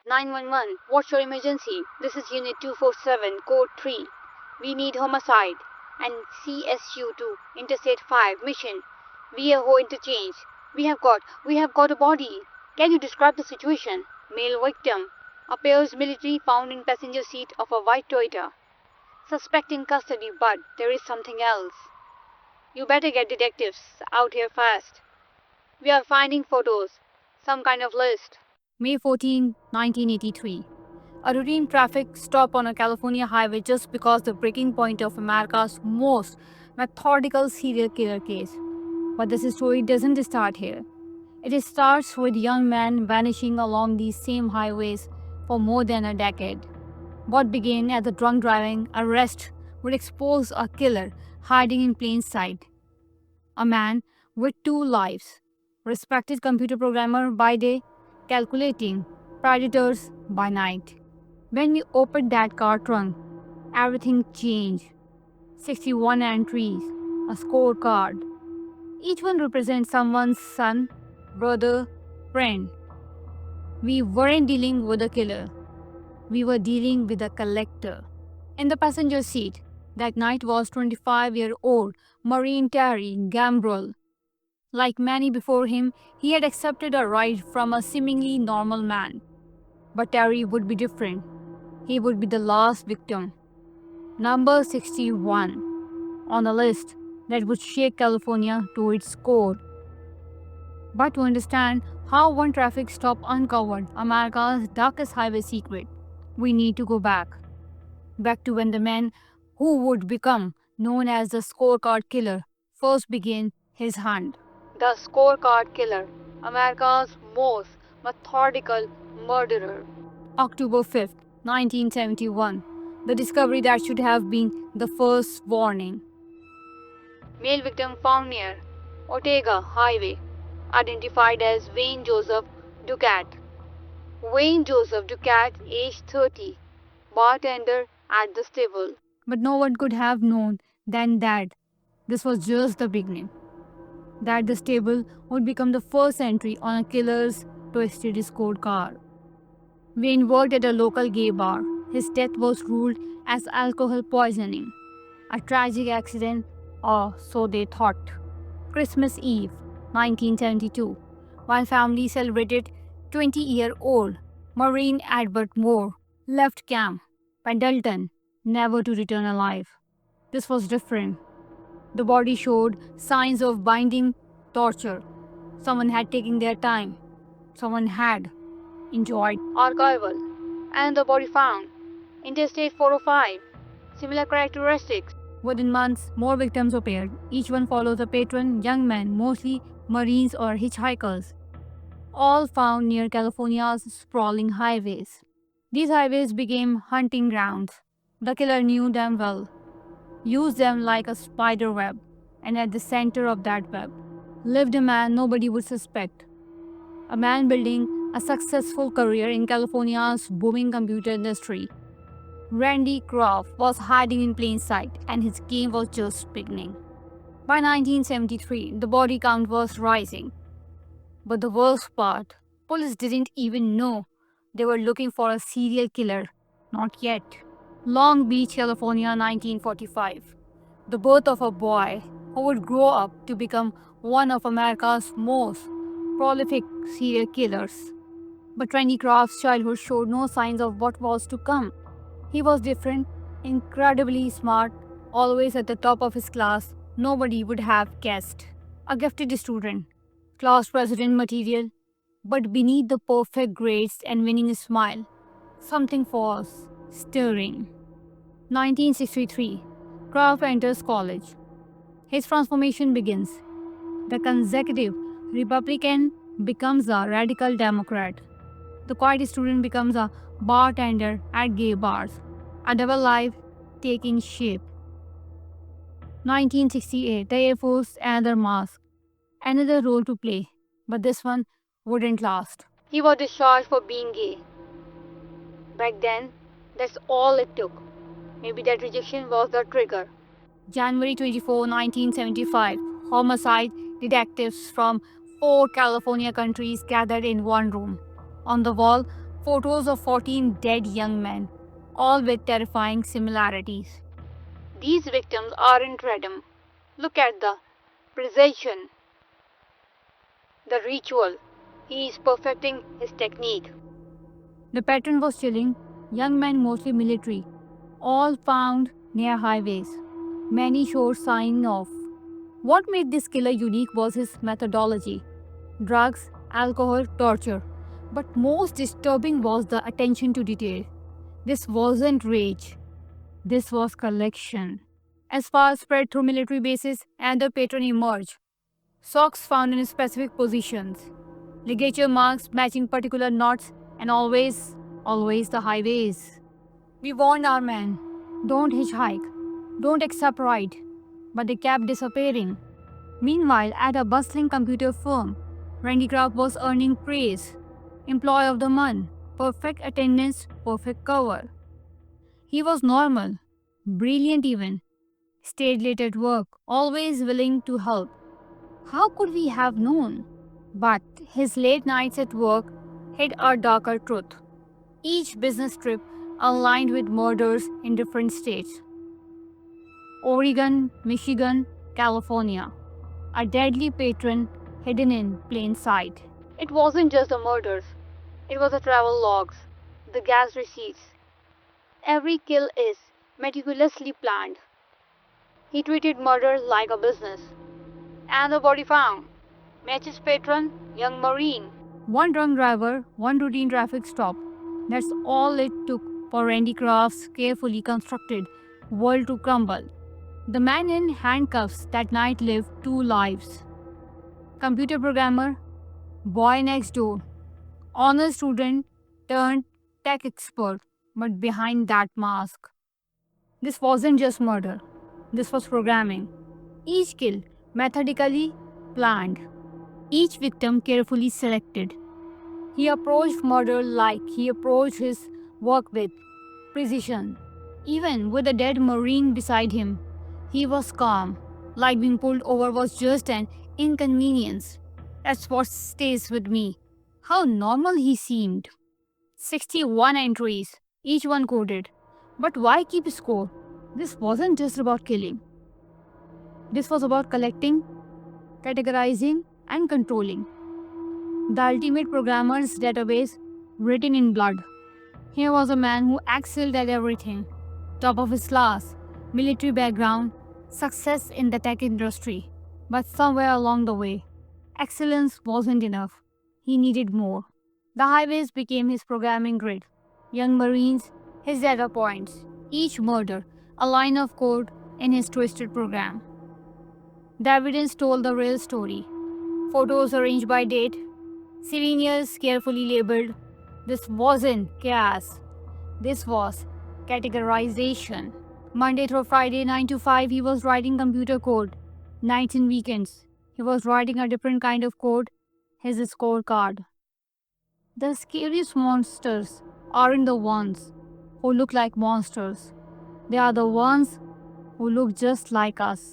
911, what's your emergency? This is Unit 247, Code 3. We need homicide. And CSU to Interstate 5, mission. Viejo Interchange. We have got a body. Can you describe the situation? Male victim. Appears military, found in passenger seat of a white Toyota. Suspect in custody, but there is something else. You better get detectives out here fast. We are finding photos. Some kind of list. May 14, 1983. A routine traffic stop on a California highway just because the breaking point of America's most methodical serial killer case. But this story doesn't start here. It starts with young men vanishing along these same highways for more than a decade. What began as a drunk driving arrest would expose a killer hiding in plain sight. A man with two lives, respected computer programmer by day, calculating predators by night. When we opened that car trunk, everything changed. 61 entries, a scorecard. Each one represents someone's son, brother, friend. We weren't dealing with a killer. We were dealing with a collector. In the passenger seat, that night was 25-year-old Maureen Terry Gambrell. Like many before him, he had accepted a ride from a seemingly normal man. But Terry would be different. He would be the last victim. Number 61 on the list that would shake California to its core. But to understand how one traffic stop uncovered America's darkest highway secret, we need to go back. Back to when the man who would become known as the scorecard killer first began his hunt. The Scorecard Killer, America's most methodical murderer. October 5th, 1971. The discovery that should have been the first warning. Male victim found near Ortega Highway, identified as Wayne Joseph Ducat. Wayne Joseph Ducat, age 30, bartender at the stable. But no one could have known then that this was just the beginning. That the stable would become the first entry on a killer's twisted scorecard. Wayne worked at a local gay bar. His death was ruled as alcohol poisoning. A tragic accident, or so they thought. Christmas Eve, 1972, while family celebrated 20-year-old Maureen Albert Moore left Camp Pendleton, never to return alive. This was different. The body showed signs of binding torture. Someone had taken their time. Someone had enjoyed. Archival. And the body found. Interstate 405. Similar characteristics. Within months, more victims appeared. Each one follows a patron, young men, mostly Marines or hitchhikers, all found near California's sprawling highways. These highways became hunting grounds. The killer knew them well, used them like a spider web, and at the center of that web lived a man nobody would suspect. A man building a successful career in California's booming computer industry. Randy Croft was hiding in plain sight, and his game was just beginning. By 1973, the body count was rising. But the worst part, police didn't even know they were looking for a serial killer. Not yet. Long Beach, California, 1945. The birth of a boy who would grow up to become one of America's most prolific serial killers. But Randy Croft's childhood showed no signs of what was to come. He was different, incredibly smart, always at the top of his class. Nobody would have guessed. A gifted student, class president material, but beneath the perfect grades and winning smile, something was stirring. 1963, Croft enters college. His transformation begins. The conservative Republican becomes a radical Democrat. The quiet student becomes a bartender at gay bars. A double life taking shape. 1968, the Air Force, another mask, another role to play, but this one wouldn't last. He was discharged for being gay. Back then, that's all it took. Maybe that rejection was the trigger. January 24, 1975, homicide detectives from 4 California countries gathered in one room. On the wall, photos of 14 dead young men, all with terrifying similarities. These victims aren't random. Look at the precision, the ritual. He is perfecting his technique. The pattern was chilling, young men mostly military, all found near highways. Many showed signs of. What made this killer unique was his methodology: drugs, alcohol, torture. But most disturbing was the attention to detail. This wasn't rage, this was collection. As files spread through military bases, another pattern emerged. Socks found in specific positions, ligature marks matching particular knots, and always the highways. We warned our men, don't hitchhike, don't accept ride, but they kept disappearing. Meanwhile, at a bustling computer firm, Randy Kraft was earning praise. Employee of the month, perfect attendance, perfect cover. He was normal, brilliant even, stayed late at work, always willing to help. How could we have known? But his late nights at work hid a darker truth. Each business trip aligned with murders in different states: Oregon, Michigan, California. A deadly patron hidden in plain sight. It wasn't just the murders, it was the travel logs, the gas receipts. Every kill is meticulously planned. He treated murder like a business. And the body found matches patron, young Marine. One drunk driver, one routine traffic stop. That's all it took for Randy Kraft's carefully constructed world to crumble. The man in handcuffs that night lived two lives: computer programmer, boy next door, honor student turned tech expert, but behind that mask. This wasn't just murder, this was programming. Each kill methodically planned, each victim carefully selected. He approached murder like he approached his work, with precision. Even with a dead Marine beside him, he was calm, like being pulled over was just an inconvenience. That's what stays with me. How normal he seemed. 61 entries, each one coded. But why keep score? This wasn't just about killing. This was about collecting, categorizing, and controlling. The ultimate programmer's database written in blood. Here was a man who excelled at everything: top of his class, military background, success in the tech industry. But somewhere along the way, excellence wasn't enough. He needed more. The highways became his programming grid. Young Marines, his data points. Each murder, a line of code in his twisted program. The evidence told the real story. Photos arranged by date, souvenirs carefully labeled. This wasn't chaos. This was categorization. Monday through Friday, 9 to 5, he was writing computer code. Nights and weekends, he was writing a different kind of code, his scorecard. The scariest monsters aren't the ones who look like monsters. They are the ones who look just like us.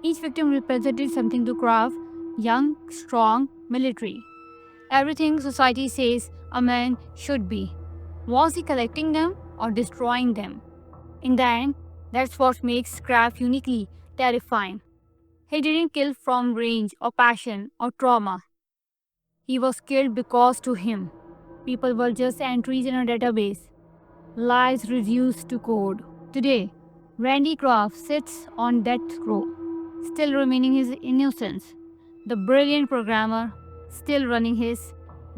Each victim represented something to Kraft: young, strong, military. Everything society says a man should be. Was he collecting them or destroying them? In the end, that's what makes Kraft uniquely terrifying. He didn't kill from rage or passion or trauma. He was killed because to him, people were just entries in a database, lies reduced to code. Today, Randy Kraft sits on death row, still remaining his innocence. The brilliant programmer, still running his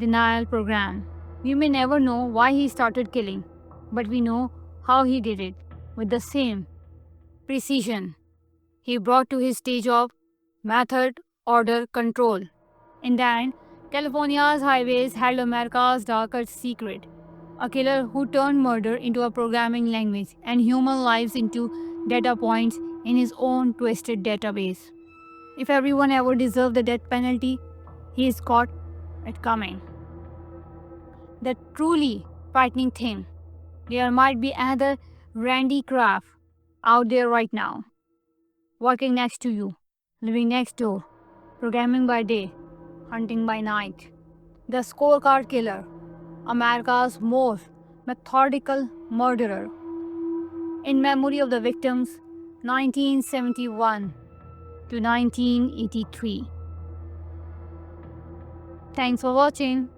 denial program. We may never know why he started killing, but we know how he did it, with the same precision he brought to his day job: method, order, control. In the end, California's highways held America's darkest secret: a killer who turned murder into a programming language and human lives into data points in his own twisted database. If everyone ever deserved the death penalty, he is caught it coming. The truly frightening thing: there might be another Randy Kraft out there right now, working next to you, living next door, programming by day, hunting by night. The scorecard killer, America's most methodical murderer. In memory of the victims, 1971 to 1983. Thanks for watching.